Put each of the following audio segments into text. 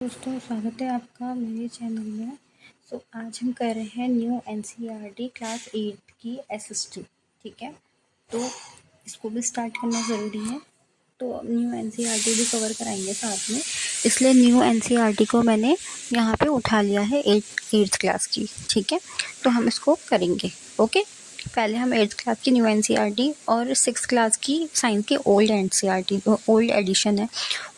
दोस्तों, स्वागत है आपका मेरे चैनल में। आज हम कर रहे हैं न्यू एनसीईआरटी क्लास 8 की एसएसटी। ठीक है, तो इसको भी स्टार्ट करना ज़रूरी है। तो न्यू एनसीईआरटी भी कवर कराएंगे साथ में, इसलिए न्यू एनसीईआरटी को मैंने यहाँ पे उठा लिया है 8th क्लास की। ठीक है, तो हम इसको करेंगे। ओके, पहले हम 8th क्लास की न्यू एनसीईआरटी और 6th क्लास की साइंस की ओल्ड एनसीईआरटी ओल्ड एडिशन है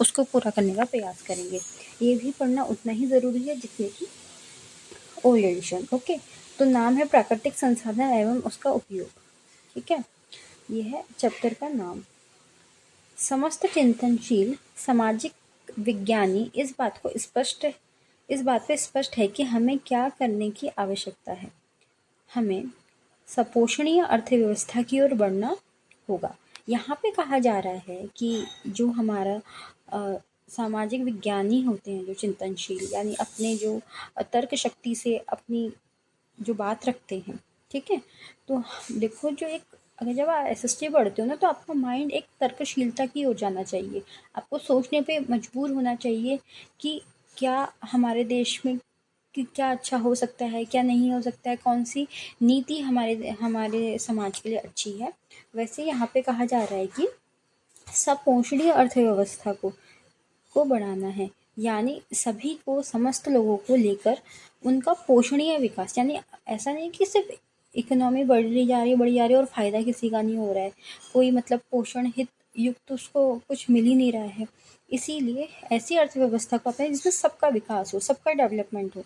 उसको पूरा करने का प्रयास करेंगे। ये भी पढ़ना उतना ही ज़रूरी है जितने की ओल्ड एडिशन। ओके, तो नाम है प्राकृतिक संसाधन एवं उसका उपयोग। ठीक है, ये है चैप्टर का नाम। समस्त चिंतनशील सामाजिक विज्ञानी इस बात पे स्पष्ट है कि हमें क्या करने की आवश्यकता है। हमें सपोषणीय अर्थव्यवस्था की ओर बढ़ना होगा। यहाँ पे कहा जा रहा है कि जो हमारा सामाजिक विज्ञानी होते हैं, जो चिंतनशील यानी अपने जो तर्क शक्ति से अपनी जो बात रखते हैं। ठीक है, तो देखो, जो एक अगर जब आप एसएसटी पढ़ते हो ना, तो आपका माइंड एक तर्कशीलता की ओर जाना चाहिए। आपको सोचने पे मजबूर होना चाहिए कि क्या हमारे देश में कि क्या अच्छा हो सकता है, क्या नहीं हो सकता है, कौन सी नीति हमारे समाज के लिए अच्छी है। वैसे यहाँ पे कहा जा रहा है कि सपोषणीय अर्थव्यवस्था को बढ़ाना है, यानी सभी को, समस्त लोगों को लेकर उनका पोषणीय विकास। यानी ऐसा नहीं कि सिर्फ इकोनॉमी बढ़ी जा रही है और फायदा किसी का नहीं हो रहा है, कोई मतलब पोषण हित युक्त उसको कुछ मिल ही नहीं रहा है। इसीलिए ऐसी अर्थव्यवस्था को अपने जिसमें सबका विकास हो, सबका डेवलपमेंट हो।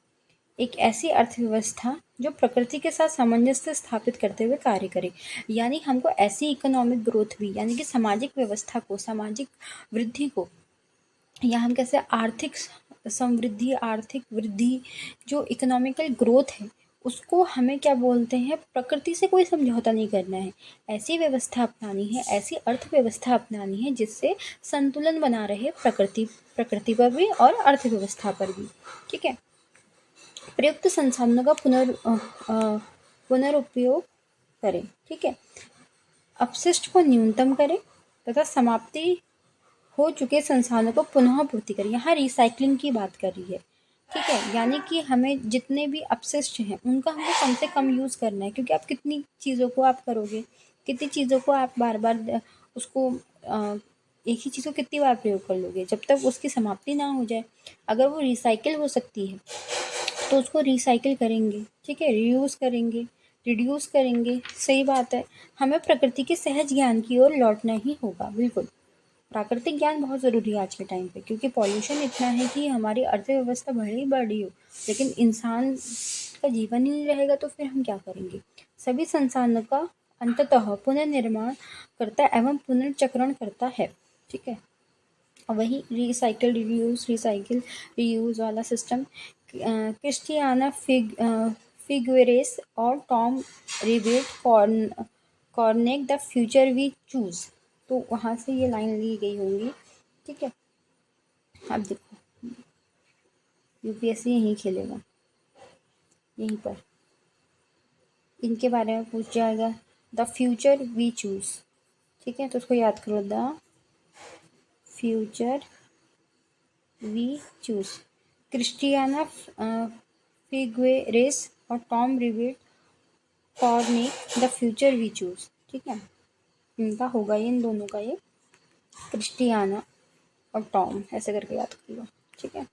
एक ऐसी अर्थव्यवस्था जो प्रकृति के साथ सामंजस्य स्थापित करते हुए कार्य करे। यानी हमको ऐसी इकोनॉमिक ग्रोथ भी, यानी कि सामाजिक व्यवस्था को, सामाजिक वृद्धि को, या हम कैसे आर्थिक समृद्धि, आर्थिक वृद्धि, जो इकोनॉमिकल ग्रोथ है, उसको हमें क्या बोलते हैं, प्रकृति से कोई समझौता नहीं करना है। ऐसी व्यवस्था अपनानी है, ऐसी अर्थव्यवस्था अपनानी है जिससे संतुलन बना रहे प्रकृति पर भी और अर्थव्यवस्था पर भी। ठीक है, प्रयुक्त संसाधनों का पुनरुपयोग करें। ठीक है, अपशिष्ट को न्यूनतम करें तथा समाप्ति हो चुके संसाधनों को पुनः पूर्ति करें। यहाँ रिसाइकलिंग की बात कर रही है। ठीक है, यानी कि हमें जितने भी अपशिष्ट हैं उनका हमको कम से कम यूज़ करना है, क्योंकि आप कितनी चीज़ों को आप करोगे, कितनी चीज़ों को आप बार बार उसको एक ही चीज़ को कितनी बार प्रयोग कर लोगे, जब तक उसकी समाप्ति ना हो जाए। अगर वो रिसाइकिल हो सकती है तो उसको रिसाइकिल करेंगे। ठीक है, रीयूज़ करेंगे, रिड्यूस करेंगे। सही बात है, हमें प्रकृति के सहज ज्ञान की ओर लौटना ही होगा। बिल्कुल, प्राकृतिक ज्ञान बहुत ज़रूरी है आज के टाइम पे, क्योंकि पॉल्यूशन इतना है कि हमारी अर्थव्यवस्था बढ़ रही हो, लेकिन इंसान का जीवन ही नहीं रहेगा तो फिर हम क्या करेंगे। सभी संसाधनों का अंततः पुनर्निर्माण करता एवं पुनर्चक्रण करता है। ठीक है, वही रिसाइकिल रीयूज़ वाला सिस्टम क्रिस्टियाना फिगुएरेस और Tom Rivett Carnac the future we choose. तो वहाँ से ये लाइन ली गई होंगी। ठीक है, अब देखो, यूपीएससी यहीं खेलेगा, यहीं पर इनके बारे में पूछ जाएगा। The future we choose. ठीक है, तो उसको याद करो, the future we choose. Christiana Figueres और Tom Rivett Carnac the future we choose. ठीक है, इनका होगा ये, इन दोनों का, ये क्रिस्टियाना और टॉम ऐसे करके याद कर लो। ठीक है,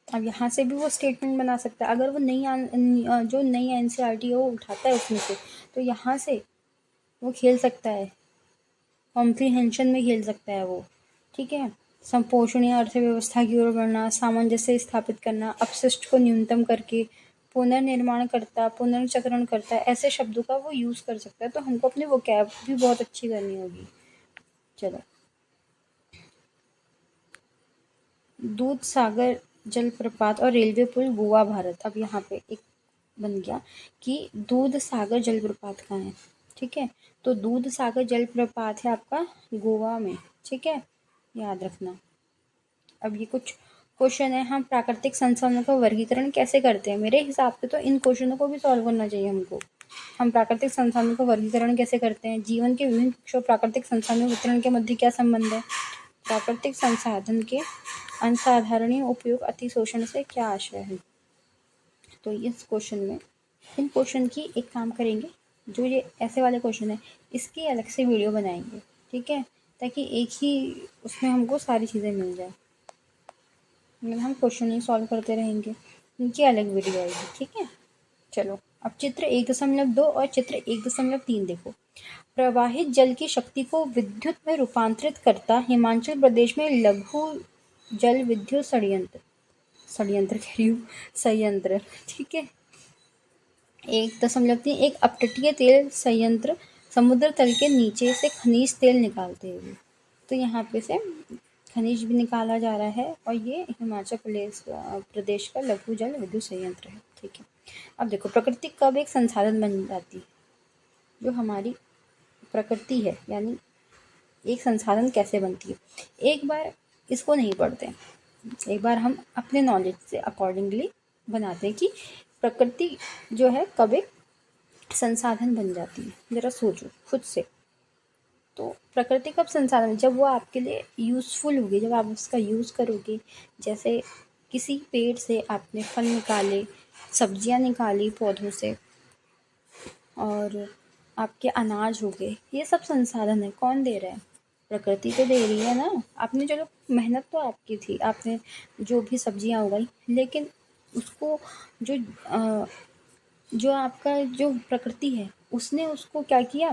अब यहाँ से भी वो स्टेटमेंट बना सकता है। अगर वो जो नई एनसीईआरटी है वो उठाता है उसमें से, तो यहाँ से वो खेल सकता है, कॉम्प्रीहेंशन में खेल सकता है वो। ठीक है, संपोषणीय अर्थव्यवस्था की ओर बढ़ना, सामंजस्य स्थापित करना, अपशिष्ट को न्यूनतम करके पुनर्निर्माण करता, पुनर्चक्रण करता, ऐसे शब्दों का वो यूज़ कर सकता है। तो हमको अपनी वोकैब भी बहुत अच्छी करनी होगी। चलो, दूध सागर जलप्रपात और रेलवे पुल गोवा भारत। अब यहाँ पे एक बन गया कि दूध सागर जलप्रपात कहाँ है। ठीक है, तो दूध सागर जलप्रपात है आपका गोवा में। ठीक है, याद रखना। अब ये कुछ क्वेश्चन है, हम प्राकृतिक संसाधनों का वर्गीकरण कैसे करते हैं। मेरे हिसाब से तो इन क्वेश्चनों को भी सॉल्व करना चाहिए हमको। हम प्राकृतिक संसाधनों का वर्गीकरण कैसे करते हैं, जीवन के विभिन्न पक्षों प्राकृतिक संसाधनों वितरण के मध्य क्या संबंध है, प्राकृतिक संसाधन के असाधारणीय उपयोग अतिशोषण से क्या आशय है। तो इस क्वेश्चन में इन क्वेश्चन की एक काम करेंगे, जो ये ऐसे वाले क्वेश्चन है इसकी अलग से वीडियो बनाएंगे, ठीक है, ताकि एक ही उसमें हमको सारी चीज़ें मिल जाए। मतलब हम क्वेश्चन ही सॉल्व करते रहेंगे, इनकी अलग वीडियो आएगी, ठीक है। चलो अब चित्र 1.2 और चित्र 1.3 देखो। प्रवाहित जल की शक्ति को विद्युत में रूपांतरित करता हिमाचल प्रदेश में लघु जल विद्युत संयंत्र, ठीक है। 1.3 एक अपतटीय तेल संयंत्र समुद्र तल के नीचे से खनिज तेल निकालते हुए। तो यहाँ पे से खनिज भी निकाला जा रहा है और ये हिमाचल प्रदेश का लघु जल विद्युत संयंत्र है, ठीक है। अब देखो प्रकृति कब एक संसाधन बन जाती है। जो हमारी प्रकृति है यानी एक संसाधन कैसे बनती है, एक बार इसको नहीं पढ़ते, एक बार हम अपने नॉलेज से अकॉर्डिंगली बनाते हैं कि प्रकृति जो है कब एक संसाधन बन जाती है। ज़रा सोचो खुद से। तो प्रकृति कब संसाधन, जब वो आपके लिए यूज़फुल होगी, जब आप उसका यूज़ करोगे। जैसे किसी पेड़ से आपने फल निकाले, सब्जियां निकाली पौधों से, और आपके अनाज हो गए, ये सब संसाधन है। कौन दे रहा है, प्रकृति तो दे रही है ना। आपने चलो मेहनत तो आपकी थी, आपने जो भी सब्जियां उगाई, लेकिन उसको जो आपका जो प्रकृति है उसने उसको क्या किया,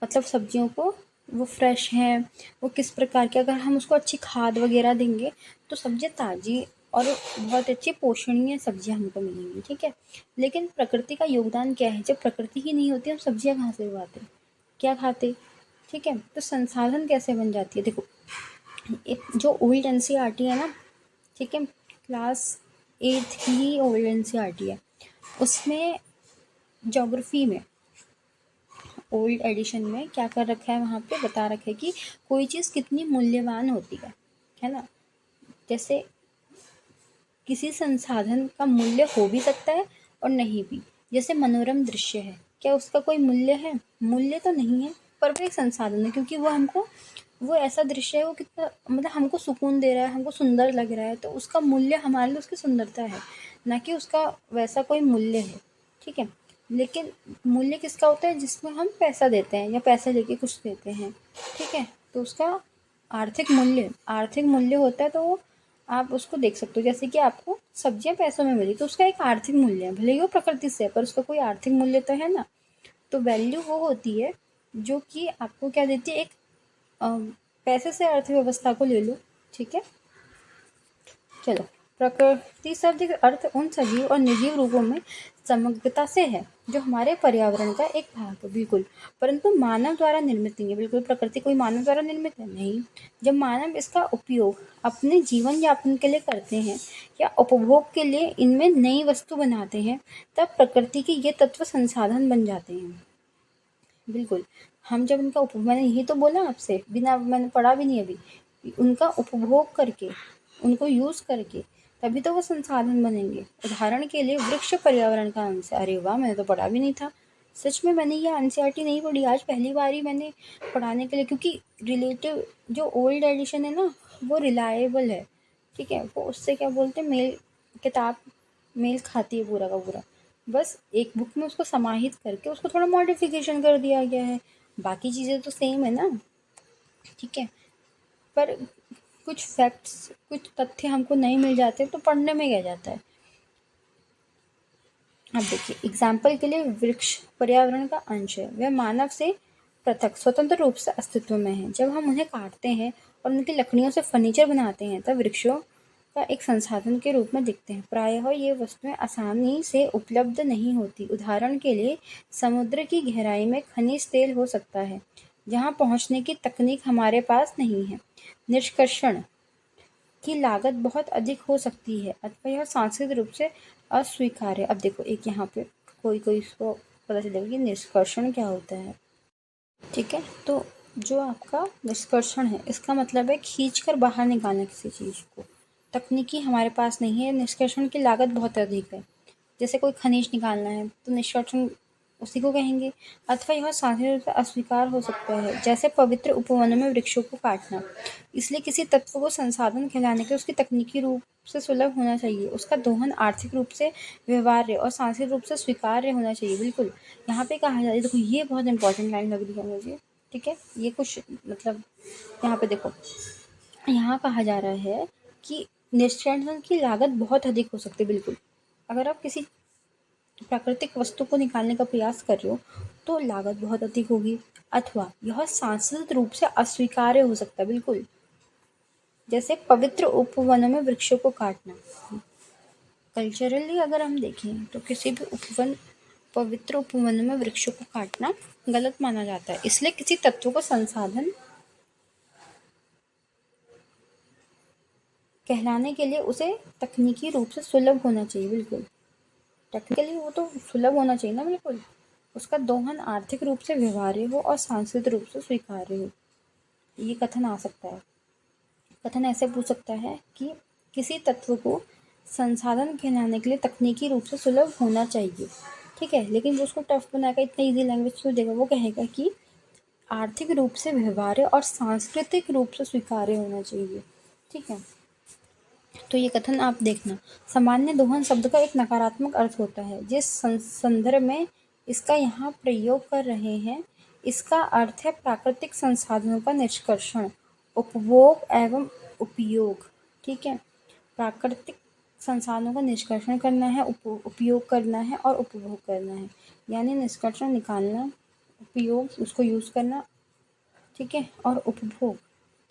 मतलब सब्जियों को वो फ्रेश हैं, वो किस प्रकार के, अगर हम उसको अच्छी खाद वगैरह देंगे तो सब्जियां ताज़ी और बहुत अच्छी पोषणीय सब्जियां हमको मिलेंगी, ठीक है। लेकिन प्रकृति का योगदान क्या है, जब प्रकृति ही नहीं होती हम सब्जियां कहाँ से उगाते, क्या खाते, ठीक है। तो संसाधन कैसे बन जाती है, देखो एक जो ओल्ड एनसीईआरटी है ना, ठीक है, क्लास 8 की ही ओल्ड एनसीईआरटी है, उसमें ज्योग्राफी में ओल्ड एडिशन में क्या कर रखा है, वहाँ पे बता रखा है कि कोई चीज़ कितनी मूल्यवान होती है ना। जैसे किसी संसाधन का मूल्य हो भी सकता है और नहीं भी। जैसे मनोरम दृश्य है, क्या उसका कोई मूल्य है, मूल्य तो नहीं है, पर वो एक संसाधन है, क्योंकि वो हमको वो ऐसा दृश्य है, वो कितना मतलब हमको सुकून दे रहा है, हमको सुंदर लग रहा है, तो उसका मूल्य हमारे लिए उसकी सुंदरता है, ना कि उसका वैसा कोई मूल्य है, ठीक है। लेकिन मूल्य किसका होता है, जिसमें हम पैसा देते हैं या पैसा लेके कुछ देते हैं, ठीक है। तो उसका आर्थिक मूल्य होता है, तो वो आप उसको देख सकते हो। जैसे कि आपको सब्जियां पैसों में मिली, तो उसका एक आर्थिक मूल्य है, भले ही वो प्रकृति से है पर उसका कोई आर्थिक मूल्य तो है ना। तो वैल्यू वो होती है जो कि आपको क्या देती है, एक पैसे से अर्थव्यवस्था को ले लो, ठीक है। चलो प्रकृति शब्द का अर्थ उन सजीव और निर्जीव रूपों में समग्रता से है जो हमारे पर्यावरण का एक भाग है, बिल्कुल, परंतु मानव द्वारा निर्मित नहीं है। बिल्कुल प्रकृति कोई मानव द्वारा निर्मित है नहीं। जब मानव इसका उपयोग अपने जीवन यापन के लिए करते हैं या उपभोग के लिए इनमें नई वस्तु बनाते हैं, तब प्रकृति के ये तत्व संसाधन बन जाते हैं। बिल्कुल, हम जब उनका मैंने यही तो बोला आपसे, बिना मैंने पढ़ा भी नहीं अभी, उनका उपभोग करके, उनको यूज़ करके तभी तो वो संसाधन बनेंगे। उदाहरण के लिए वृक्ष पर्यावरण का अंश है। अरे वाह, मैंने तो पढ़ा भी नहीं था। सच में मैंने ये एनसीईआरटी नहीं पढ़ी, आज पहली बार ही मैंने पढ़ाने के लिए, क्योंकि रिलेटिव जो ओल्ड एडिशन है ना वो रिलायबल है, ठीक है। वो उससे क्या बोलते हैं, किताब मेल खाती है पूरा का पूरा। बस एक बुक में उसको समाहित करके उसको थोड़ा मॉडिफिकेशन कर दिया गया है, बाकी चीज़ें तो सेम है ना, ठीक है। पर कुछ फैक्ट्स, कुछ तथ्य हमको नहीं मिल जाते तो पढ़ने में क्या जाता है। अब देखिए एग्जाम्पल के लिए वृक्ष पर्यावरण का अंश है, वह मानव से पृथक स्वतंत्र रूप से अस्तित्व में है। जब हम उन्हें काटते हैं और उनकी लकड़ियों से फर्नीचर बनाते हैं तब वृक्षों का एक संसाधन के रूप में दिखते हैं। प्रायः ये वस्तुएं आसानी से उपलब्ध नहीं होती। उदाहरण के लिए समुद्र की गहराई में खनिज तेल हो सकता है जहाँ पहुँचने की तकनीक हमारे पास नहीं है। निष्कर्षण की लागत बहुत अधिक हो सकती है अथवा यह सांस्कृतिक रूप से अस्वीकार्य। अब देखो एक यहाँ पे कोई इसको पता चलेगा कि निष्कर्षण क्या होता है, ठीक है। तो जो आपका निष्कर्षण है इसका मतलब है खींच कर बाहर निकालना किसी चीज़ को। तकनीकी हमारे पास नहीं है, निष्कर्षण की लागत बहुत अधिक है। जैसे कोई खनिज निकालना है तो निष्कर्षण उसी को कहेंगे। अथवा यह सांस्कृतिक रूप से अस्वीकार हो सकता है, जैसे पवित्र उपवनों में वृक्षों को काटना। इसलिए किसी तत्व को संसाधन कहलाने के उसकी तकनीकी रूप से सुलभ होना चाहिए, उसका दोहन आर्थिक रूप से व्यवहार्य और सांस्कृतिक रूप से स्वीकार्य होना चाहिए। बिल्कुल यहाँ पे कहा जा रहा है, देखो ये बहुत इंपॉर्टेंट लाइन लग रही है मुझे, ठीक है। ये कुछ मतलब यहाँ पे देखो, यहाँ कहा जा रहा है कि निष्कासन की लागत बहुत अधिक हो सकती है। बिल्कुल, अगर आप किसी प्राकृतिक वस्तु को निकालने का प्रयास कर रहे हो तो लागत बहुत अधिक होगी, अथवा यह सांस्कृतिक रूप से अस्वीकार्य हो सकता है। बिल्कुल, जैसे पवित्र उपवनों में वृक्षों को काटना। कल्चरली अगर हम देखें तो किसी भी पवित्र उपवनों में वृक्षों को काटना गलत माना जाता है। इसलिए किसी तत्व को संसाधन कहलाने के लिए उसे तकनीकी रूप से सुलभ होना चाहिए। बिल्कुल, टेक्निकली वो तो सुलभ होना चाहिए ना। बिल्कुल, उसका दोहन आर्थिक रूप से व्यवहार्य हो और सांस्कृतिक रूप से स्वीकार्य हो। ये कथन आ सकता है। कथन ऐसे पूछ सकता है कि किसी तत्व को संसाधन कहलाने के लिए तकनीकी रूप से सुलभ होना चाहिए, ठीक है। लेकिन जो उसको टफ बनाएगा, इतना इजी लैंग्वेज क्यों देगा, वो कहेगा कि आर्थिक रूप से व्यवहार्य और सांस्कृतिक रूप से स्वीकार्य होना चाहिए, ठीक है। तो ये कथन आप देखना। सामान्य दोहन शब्द का एक नकारात्मक अर्थ होता है। जिस संदर्भ में इसका यहाँ प्रयोग कर रहे हैं, इसका अर्थ है प्राकृतिक संसाधनों का निष्कर्षण, उपभोग एवं उपयोग, ठीक है। प्राकृतिक संसाधनों का निष्कर्षण करना है, उपयोग करना है और उपभोग करना है। यानी निष्कर्षण निकालना, उपयोग उसको यूज़ करना, ठीक है, और उपभोग,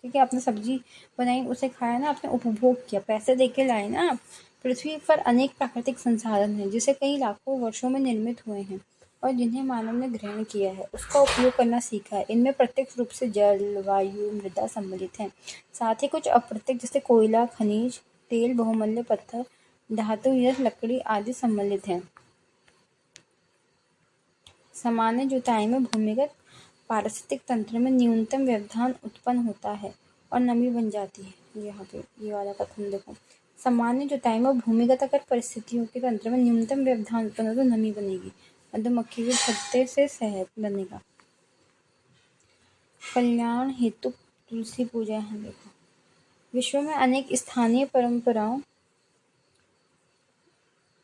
ठीक है। आपने सब्जी बनाई, उसे खाया ना, आपने उपभोग किया, पैसे दे के लाए ना आप। पृथ्वी पर अनेक प्राकृतिक संसाधन हैं जिसे कई लाखों वर्षों में निर्मित हुए हैं और जिन्हें मानव ने ग्रहण किया है, उसका उपयोग करना सीखा है। इनमें प्रत्यक्ष रूप से जल, वायु, मृदा सम्मिलित हैं। साथ ही कुछ अप्रत्यक्ष जैसे कोयला, खनिज तेल, बहुमूल्य पत्थर, धातु, ईंधन, लकड़ी आदि सम्मिलित हैं। सामान्य जुताई में भूमिगत पारिस्थितिक तंत्र में न्यूनतम व्यवधान उत्पन्न होता है और नमी बन जाती है। यहाँ पे ये वाला कथन देखो, सामान्य जुताई में भूमिगत अगर परिस्थितियों के तंत्र में न्यूनतम व्यवधान उत्पन्न हो तो नमी बनेगी, मधुमक्खी के छत्ते से शहद बनेगा। कल्याण हेतु तुलसी पूजा। यहाँ देखो, विश्व में अनेक स्थानीय परंपराओं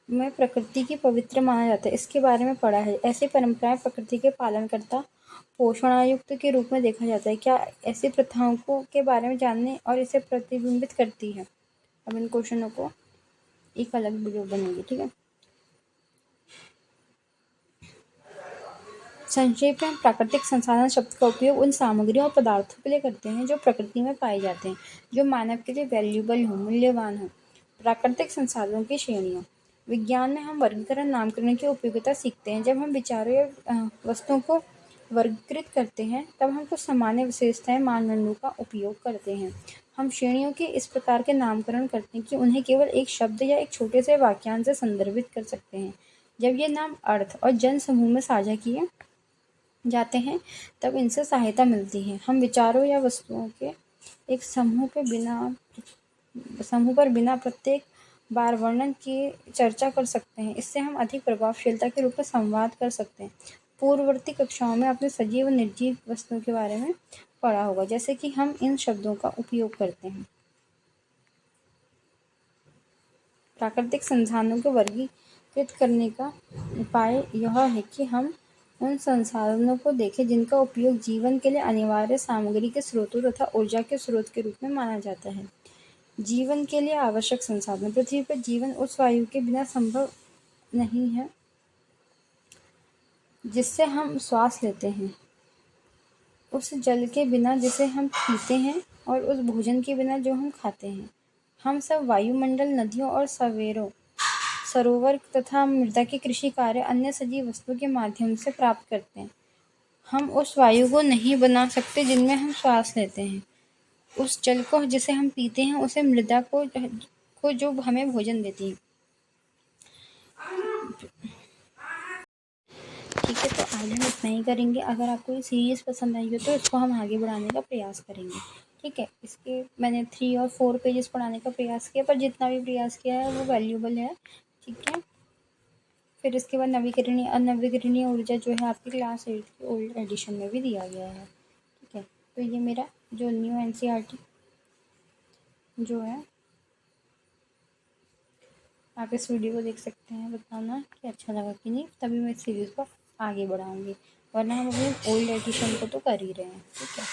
में प्रकृति की पवित्र माना जाता है, इसके बारे में पढ़ा है। ऐसी परंपराएं प्रकृति के पालनकर्ता, पोषणायुक्त के रूप में देखा जाता है। क्या ऐसी प्रथाओं को के बारे में जानने और इसे प्रतिबिंबित करती है? अब इन क्वेश्चनों को एक अलग वीडियो बनेगी, ठीक है। संक्षेप में, प्राकृतिक संसाधन शब्द का उपयोग उन सामग्रियों और पदार्थों के लिए करते हैं जो प्रकृति में पाए जाते हैं, जो मानव के लिए वैल्यूएबल हो, मूल्यवान हो। प्राकृतिक संसाधनों की श्रेणियाँ। विज्ञान में हम वर्गीकरण नामकरण की उपयोगिता सीखते हैं। जब हम विचारों या वस्तुओं को वर्गीकृत करते हैं, तब हम कुछ सामान्य विशेषताएं मानदंडों का उपयोग करते हैं। हम श्रेणियों के इस प्रकार के नामकरण करते हैं कि उन्हें केवल एक शब्द या एक छोटे से वाक्यांश से संदर्भित कर सकते हैं। जब ये नाम अर्थ और जन समूह में साझा किए जाते हैं, तब इनसे सहायता मिलती है। हम विचारों या वस्तुओं के एक समूह पर बिना प्रत्येक बार वर्णन किए चर्चा कर सकते हैं। इससे हम अधिक प्रभावशीलता के रूप में संवाद कर सकते हैं। पूर्ववर्ती कक्षाओं में आपने सजीव और निर्जीव वस्तुओं के बारे में पढ़ा होगा, जैसे कि हम इन शब्दों का उपयोग करते हैं। प्राकृतिक संसाधनों को वर्गीकृत करने का उपाय यह है कि हम उन संसाधनों को देखें जिनका उपयोग जीवन के लिए अनिवार्य सामग्री के स्रोतों तथा ऊर्जा के स्रोत के रूप में माना जाता है। जीवन के लिए आवश्यक संसाधन। पृथ्वी पर जीवन उस वायु के बिना संभव नहीं है जिससे हम श्वास लेते हैं, उस जल के बिना जिसे हम पीते हैं और उस भोजन के बिना जो हम खाते हैं। हम सब वायुमंडल, नदियों और सरोवर तथा मृदा के कृषि कार्य अन्य सजीव वस्तुओं के माध्यम से प्राप्त करते हैं। हम उस वायु को नहीं बना सकते जिनमें हम श्वास लेते हैं, उस जल को जिसे हम पीते हैं, उसे मृदा को जो हमें भोजन देती है। ठीक है, तो आज हम इतना ही करेंगे। अगर आपको ये सीरीज़ पसंद आई हो तो इसको हम आगे बढ़ाने का प्रयास करेंगे, ठीक है। इसके मैंने 3 और 4 पेजेस पढ़ाने का प्रयास किया, पर जितना भी प्रयास किया है वो वैल्यूबल है, ठीक है। फिर इसके बाद नवीकरणीय ऊर्जा जो है आपकी क्लास 8 की ओल्ड एडिशन में भी दिया गया है। ठीक है, तो ये मेरा जो न्यू एनसीईआरटी जो है, आप इस वीडियो को देख सकते हैं, बताना कि अच्छा लगा कि नहीं, तभी मैं इस सीरीज़ को आगे बढ़ाऊँगी, वरना हम अपने ओल्ड एडिशन को तो कर ही रहे हैं। ठीक है।